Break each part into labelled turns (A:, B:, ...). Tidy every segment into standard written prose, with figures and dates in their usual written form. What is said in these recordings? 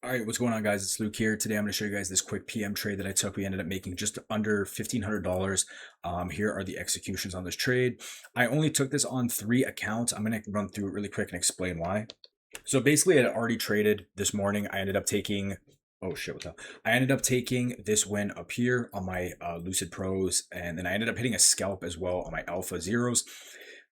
A: All right, what's going on, guys? It's Luke here. Today I'm going to show you guys this quick PM trade that I took. We ended up making just under $1,500. Here are the executions on this trade. I only took this on 3 accounts. I'm going to run through it really quick and explain why. So basically, I had already traded this morning. I ended up taking, oh shit, what's up? I ended up taking this win up here on my Lucid Pros, and then I ended up hitting a scalp as well on my Alpha Zeros.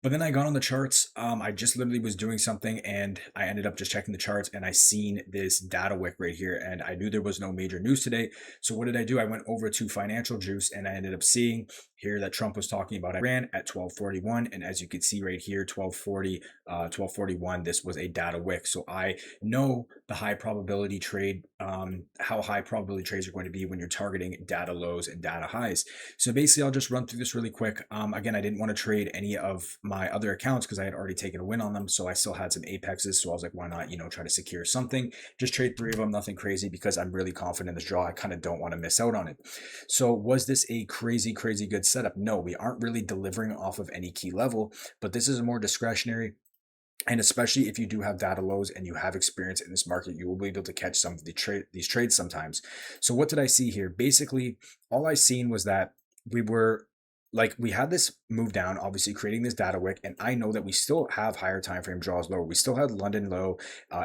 A: But then I got on the charts. I just literally was doing something and I ended up just checking the charts and I seen this data wick right here and I knew there was no major news today. So what did I do? I went over to Financial Juice and I ended up seeing here that Trump was talking about Iran at 1241. And as you can see right here, 1240, 1241, this was a data wick. So I know the high probability trade, how high probability trades are going to be when you're targeting data lows and data highs. So basically, I'll just run through this really quick. Again, I didn't want to trade any of my other accounts because I had already taken a win on them. So I still had some apexes. So I was like, why not, try to secure something, just trade 3 of them, nothing crazy, because I'm really confident in this draw. I kind of don't want to miss out on it. So was this a crazy good setup? No, we aren't really delivering off of any key level, but this is a more discretionary. And especially if you do have data lows and you have experience in this market, you will be able to catch some of these trades sometimes. So what did I see here? Basically, all I seen was that we had this move down, obviously creating this data wick, and I know that we still have higher time frame draws lower. We still had London low,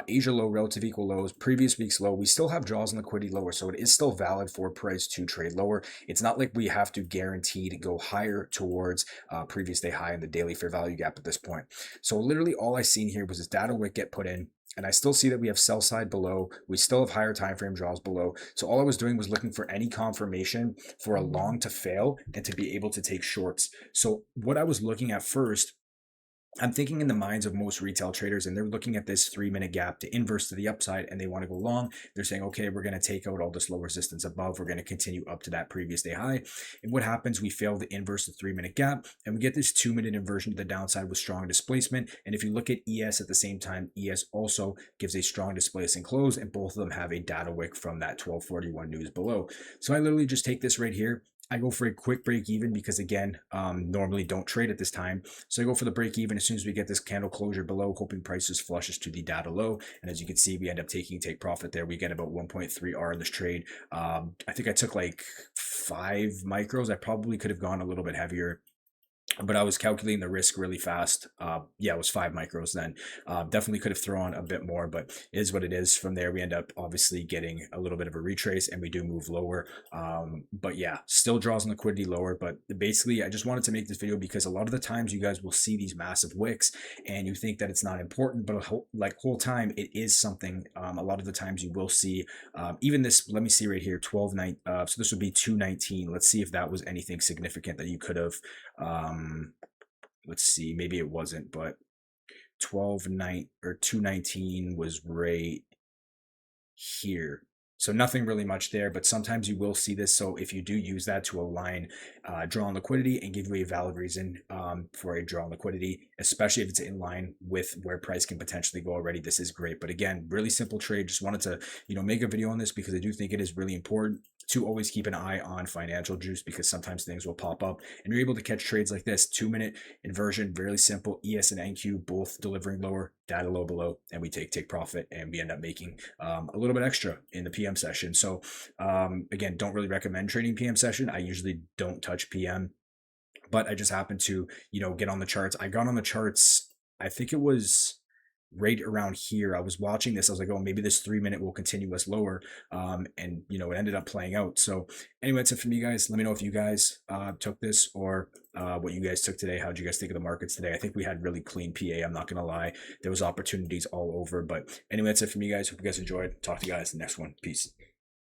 A: Asia low, relative equal lows, previous week's low. We still have draws and liquidity lower, so it is still valid for price to trade lower. It's not like we have to guarantee to go higher towards previous day high in the daily fair value gap at this point. So literally all I seen here was this data wick get put in. And I still see that we have sell side below. We still have higher time frame draws below. So all I was doing was looking for any confirmation for a long to fail and to be able to take shorts. So what I was looking at first, I'm thinking in the minds of most retail traders, and they're looking at this 3-minute gap to inverse to the upside and they want to go long. They're saying, okay, we're going to take out all this low resistance above. We're going to continue up to that previous day high. And what happens? We fail to inverse the 3-minute gap and we get this 2-minute inversion to the downside with strong displacement. And if you look at ES at the same time, ES also gives a strong displacing close, and both of them have a data wick from that 1241 news below. So I literally just take this right here. I go for a quick break even because, again, normally don't trade at this time. So I go for the break even as soon as we get this candle closure below, hoping prices flushes to the data low. And as you can see, we end up taking take profit there. We get about 1.3 R in this trade. I think I took like 5 micros. I probably could have gone a little bit heavier, but I was calculating the risk really fast. Yeah, it was 5 micros then. Definitely could have thrown a bit more, but it is what it is. From there, we end up obviously getting a little bit of a retrace and we do move lower. But yeah, still draws on liquidity lower. But basically, I just wanted to make this video because a lot of the times you guys will see these massive wicks and you think that it's not important, but whole time it is something. A lot of the times you will see even this, let me see right here, 12.9. So this would be 219. Let's see if that was anything significant that you could have let's see, maybe it wasn't, but 12.9 or 219 was right here. So nothing really much there, but sometimes you will see this. So if you do use that to align draw on liquidity and give you a valid reason for a draw on liquidity, especially if it's in line with where price can potentially go already, this is great. But again, really simple trade. Just wanted to, make a video on this because I do think it is really important to always keep an eye on Financial Juice because sometimes things will pop up and you're able to catch trades like this. 2-minute inversion, very simple. ES and NQ both delivering lower, data low below, and we take profit and we end up making a little bit extra in the PM session. So again, don't really recommend trading PM session. I usually don't touch PM, but I just happened to, get on the charts. I got on the charts, I think it was right around here. I was watching this. I was like, oh, maybe this 3-minute will continue us lower. And it ended up playing out. So anyway, that's it from you guys. Let me know if you guys took this or what you guys took today. How'd you guys think of the markets today? I think we had really clean PA. I'm not going to lie. There was opportunities all over. But anyway, that's it from you guys. Hope you guys enjoyed. Talk to you guys in the next one. Peace.